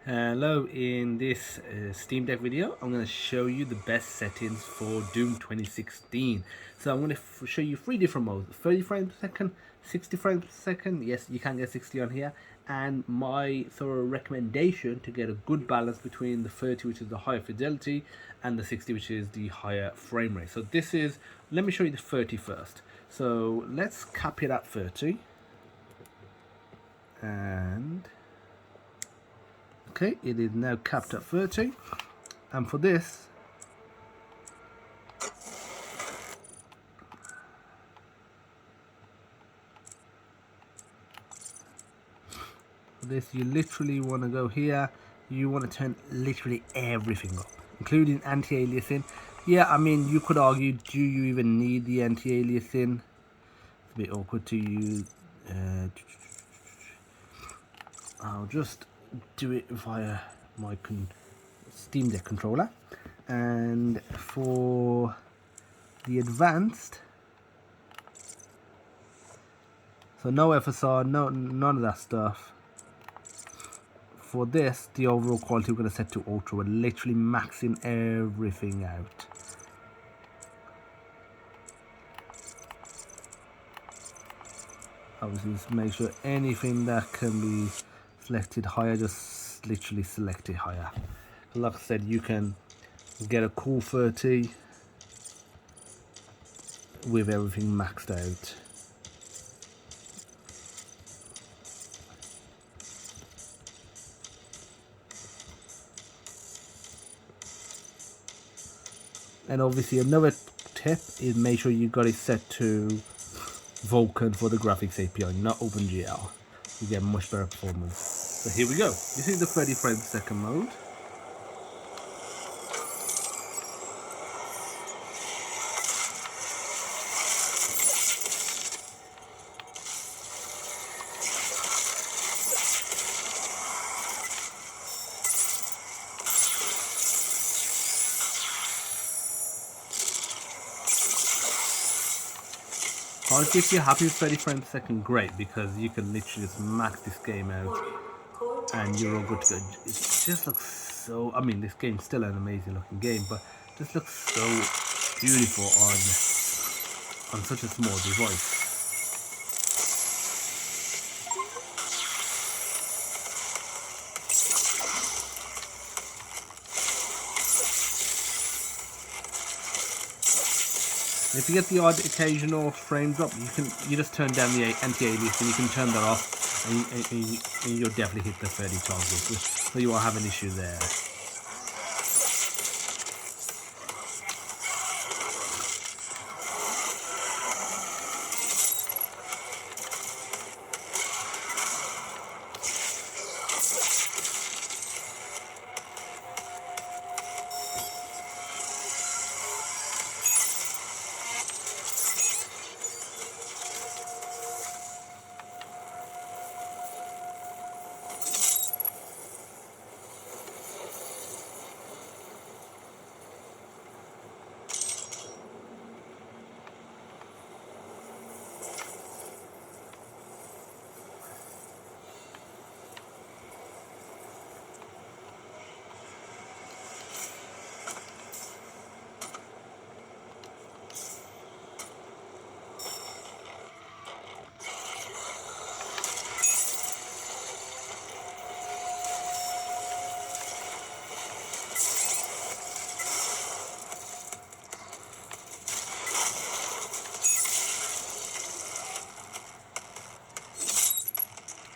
Hello, in this Steam Deck video I'm going to show you the best settings for Doom 2016. So I'm going to show you three different modes: 30 frames per second, 60 frames per second, yes you can get 60 on here, and my thorough recommendation to get a good balance between the 30, which is the higher fidelity, and the 60, which is the higher frame rate. So this is, let me show you the 30 first. So let's cap it at 30, and okay, it is now capped at 30, and for this, you literally want to go here. You want to turn literally everything up, including anti-aliasing. Yeah, I mean, you could argue, do you even need the anti-aliasing? It's a bit awkward to use. I'll just do it via my Steam Deck controller. And for the advanced, so no FSR, none of that stuff. For this, the overall quality we're going to set to ultra. We're literally maxing everything out. Obviously, just make sure anything that can be selected higher, just literally select it higher. Like I said, you can get a cool 30 with everything maxed out. And obviously another tip is make sure you got it set to Vulkan for the graphics API, not OpenGL. You get much better performance. So here we go. This is the 30 frames per second mode. Honestly, if you're happy with 30 frames per second, great, because you can literally just max this game out and you're all good to go. It just looks so, I mean, this game's still an amazing looking game, but it just looks so beautiful on such a small device. If you get the odd occasional frame drop, you just turn down the anti-alias and you can turn that off, and you'll definitely hit the 30 target. So you won't have an issue there.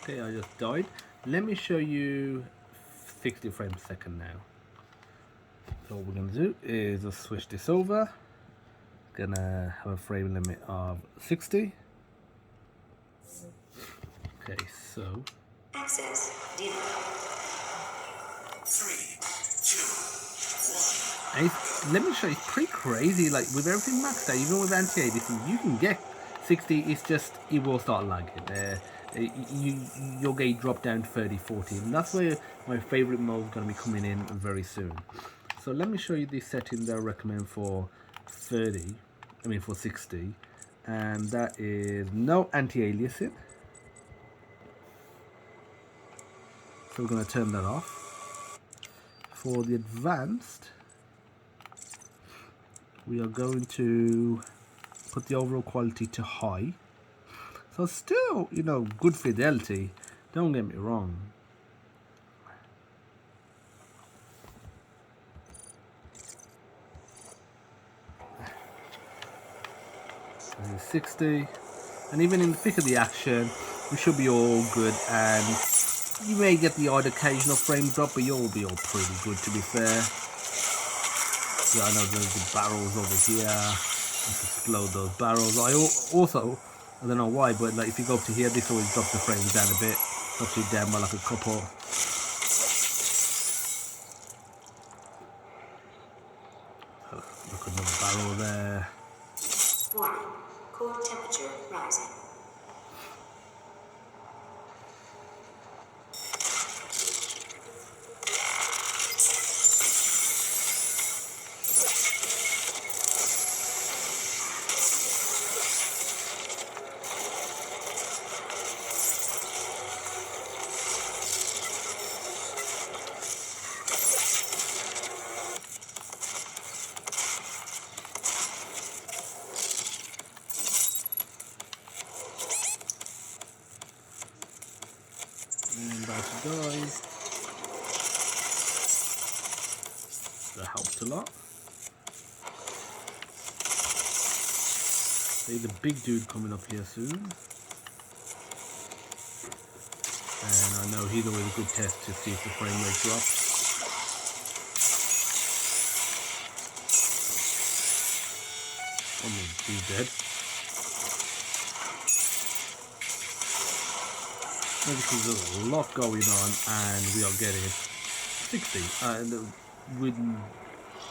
Okay, I just died. Let me show you 60 frames per second now. So what we're going to do is just switch this over. Gonna have a frame limit of 60. Okay, so access denied. 3, 2, 1. Let me show you. It's pretty crazy. Like with everything maxed out, even with anti-aliasing, you can get 60. It's just it will start lagging. You'll get dropped down to 30, 40, and that's where my favorite mode is going to be coming in very soon. So let me show you the settings that I recommend for 30, I mean for 60, and that is no anti-aliasing. So we're going to turn that off. For the advanced, we are going to put the overall quality to high. So still, you know, good fidelity, don't get me wrong. 60, and even in the thick of the action, we should be all good, and you may get the odd occasional frame drop, but you'll be all pretty good, to be fair. Yeah, I know there's the barrels over here. Let's explode those barrels. I don't know why, but like if you go up to here, this always drops the frames down a bit. Not too down by like a couple. Look at another barrel there. Warning, core temperature rising. And about to die. That helped a lot. There's a big dude coming up here soon. And I know he's always a good test to see if the frame rate drops. Oh, he's dead. There's a lot going on, and we are getting 60. With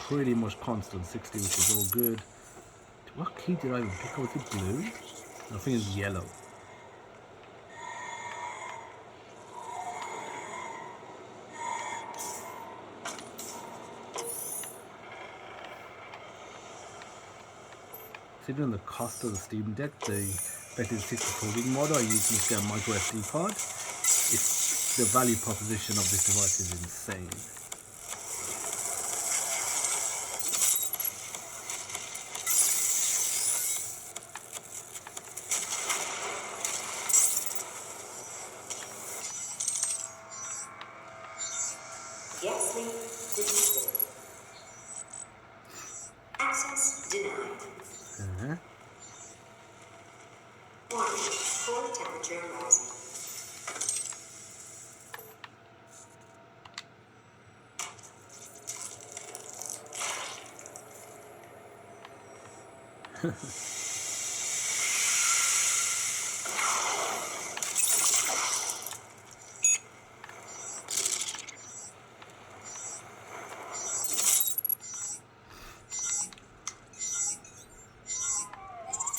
pretty much constant 60, which is all good. What key did I even pick up? Was it blue? I think it's yellow. Considering the cost of the Steam Deck, the better 64 gig model, I usually get a micro SD card. The value proposition of this device is insane. Yes, link registered. Access denied. Warning, core temperature rising.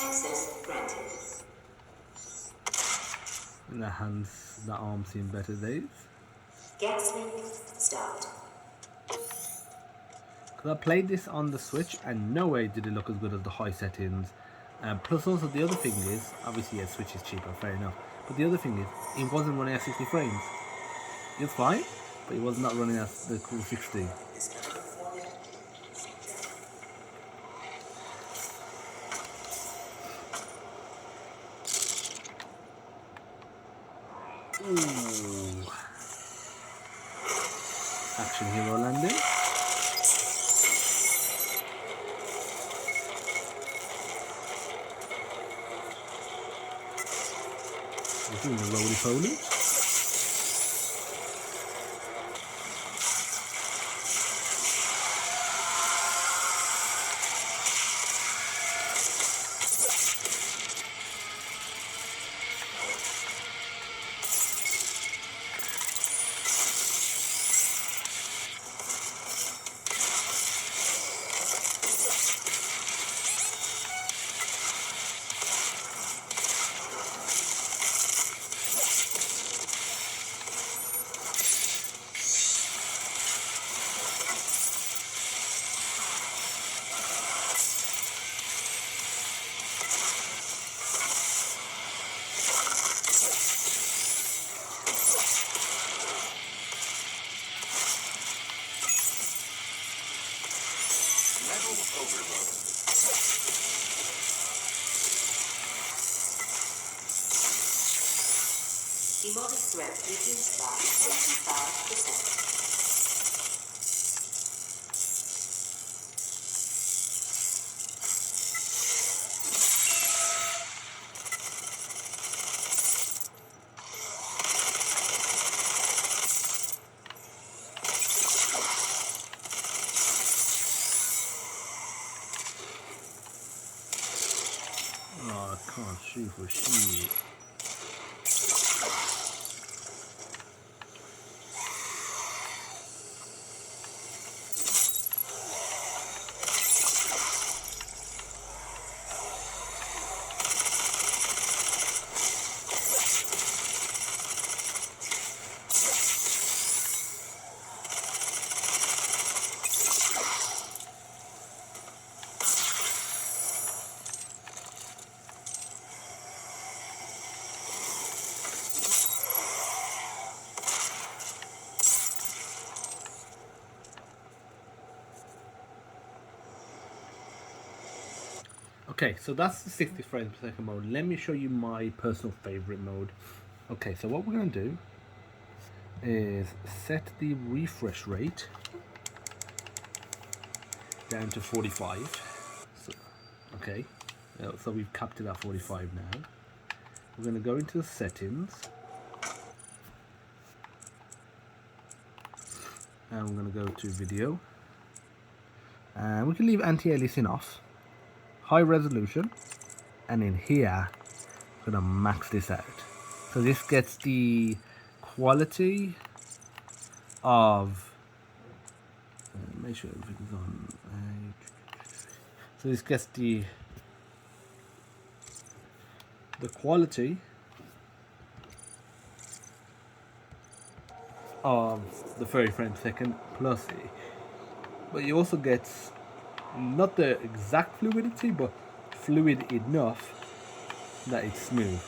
Access granted. And the arm seen better days. Gas link stopped. Because I played this on the Switch and no way did it look as good as the high settings. Plus also the other thing is, obviously yeah, Switch is cheaper, fair enough. But the other thing is, it wasn't running at 60 frames. It's fine, but it was not running at the cool 60. Ooh. Action hero landing. We're doing the roly-poly. SteamOS thread reduced by 25%. Oh, I can't shoot for shit. Okay, so that's the 60 frames per second mode. Let me show you my personal favorite mode. Okay, so what we're going to do is set the refresh rate down to 45. So, okay, so we've capped it at 45 now. We're going to go into the settings. And we're going to go to video. And we can leave anti-aliasing off. High resolution, and in here I'm gonna max this out, so this gets the quality of make sure everything's on, so this gets the quality of the 30 frames per second plus it, but you also get not the exact fluidity, but fluid enough that it's smooth.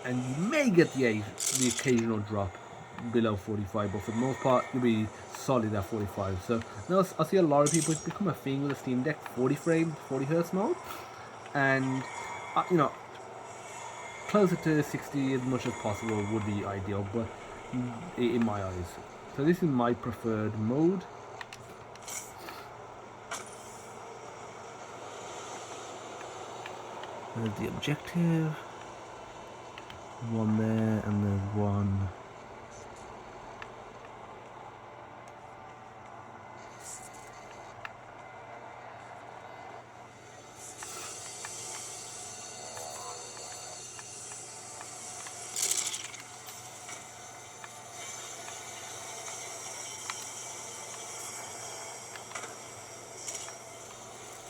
And you may get the occasional drop below 45, but for the most part, you'll be solid at 45. So now I see a lot of people, it's become a thing with the Steam Deck, 40 frame, 40 hertz mode, and you know, closer to 60 as much as possible would be ideal, but in my eyes. So this is my preferred mode. There's the objective, one there, and there's one.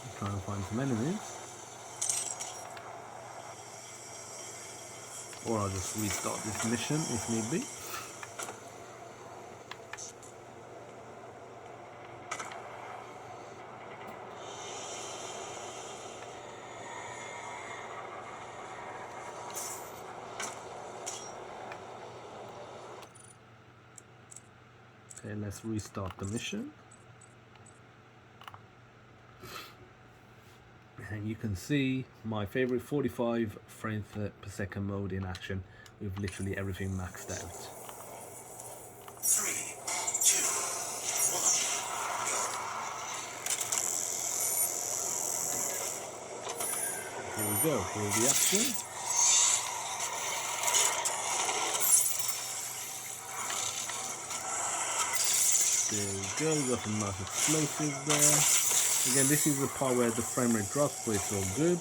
I'm trying to find some enemies. Or I'll just restart this mission if need be. Okay, let's restart the mission. And you can see my favorite 45 frames per second mode in action with literally everything maxed out. 3, 2, 1, go. Here we go, here's the action. There we go, we got some nice explosives there. Again, this is the part where the frame rate drops, but it's all good.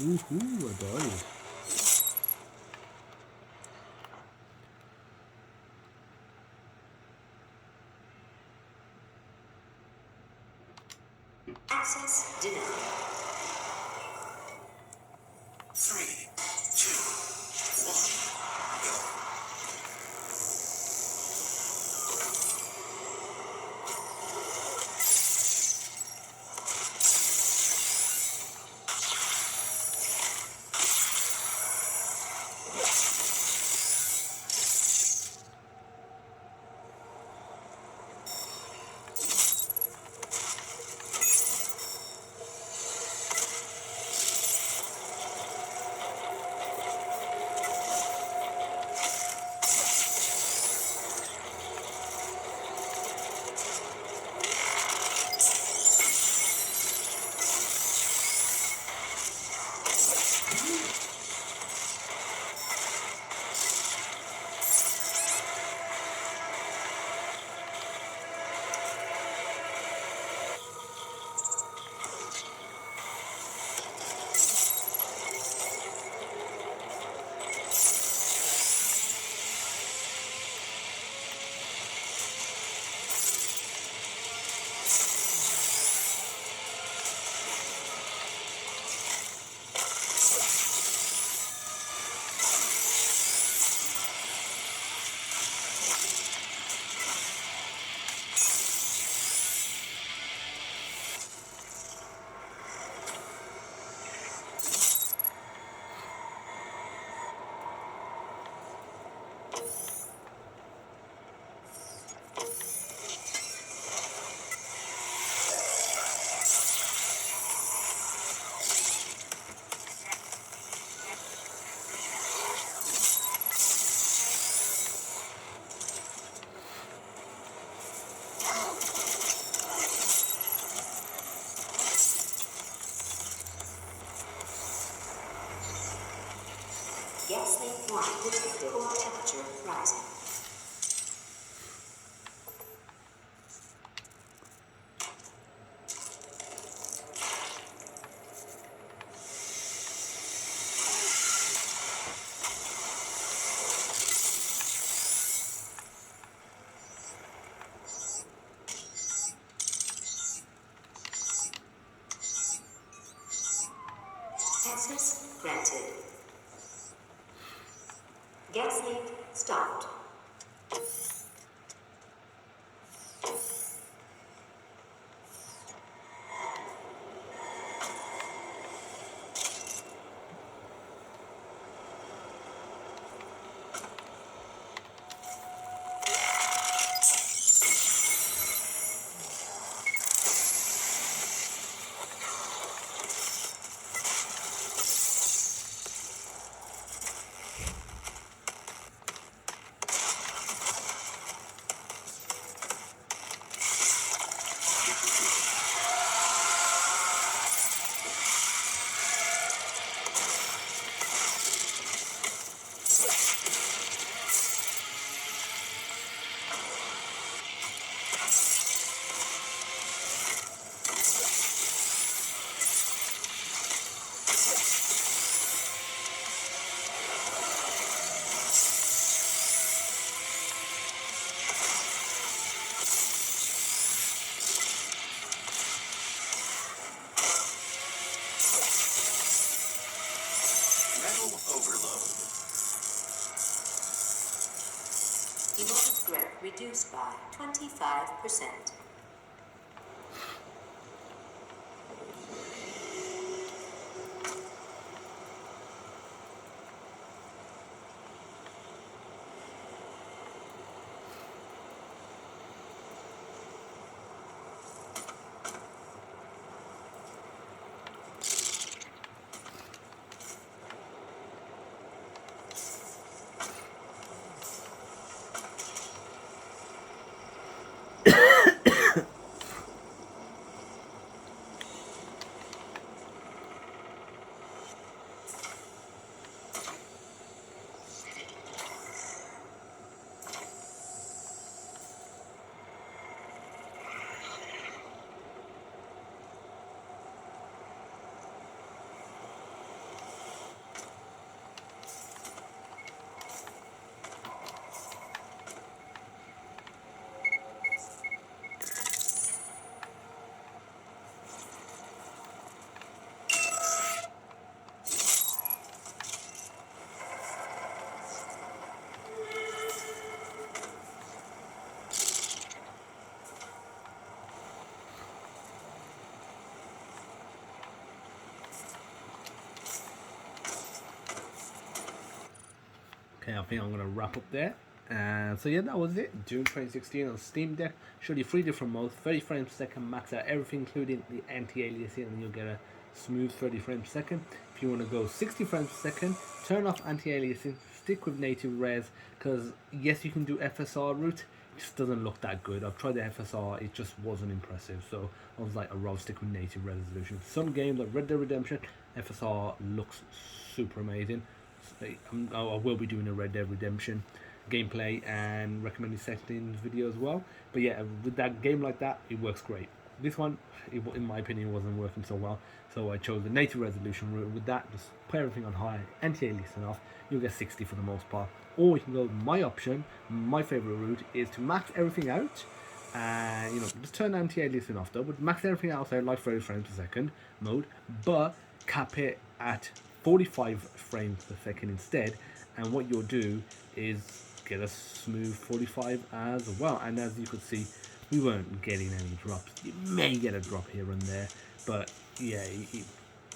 Woohoo, I died. Access denied. 3, 2, 1, go. with core temperature rising. Access granted. Gas leak stopped. Metal overload. Emotive grip reduced by 25%. Okay, I think I'm gonna wrap up there. And so yeah, that was it. Doom 2016 on Steam Deck. Showed you 3 different modes, 30 frames per second, max out everything, including the anti-aliasing, and you'll get a smooth 30 frames per second. If you want to go 60 frames per second, turn off anti-aliasing, stick with native res, because yes, you can do FSR route. It just doesn't look that good. I've tried the FSR, it just wasn't impressive. So I was like, I'd rather stick with native resolution. Some games like Red Dead Redemption, FSR looks super amazing. I will be doing a Red Dead Redemption gameplay and recommended settings video as well. But yeah, with that game like that, it works great. This one, in my opinion, wasn't working so well, so I chose the native resolution route. With that, just put everything on high, anti-aliasing off, you'll get 60 for the most part. Or you can go, my option, my favorite route is to max everything out, and just turn anti-aliasing off though, but max everything else out like 30 frames per second mode, but cap it at 45 frames per second instead. And what you'll do is get a smooth 45 as well. And as you could see, we weren't getting any drops. You may get a drop here and there, but yeah,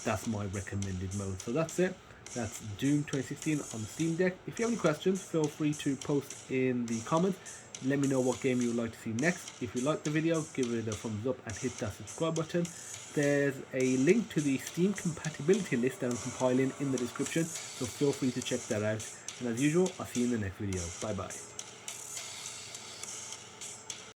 that's my recommended mode. So that's it. That's Doom 2016 on the Steam Deck. If you have any questions, feel free to post in the comments. Let me know what game you would like to see next. If you like the video, give it a thumbs up and hit that subscribe button. There's a link to the Steam compatibility list that I'm compiling in the description, so feel free to check that out. And as usual, I'll see you in the next video. Bye bye.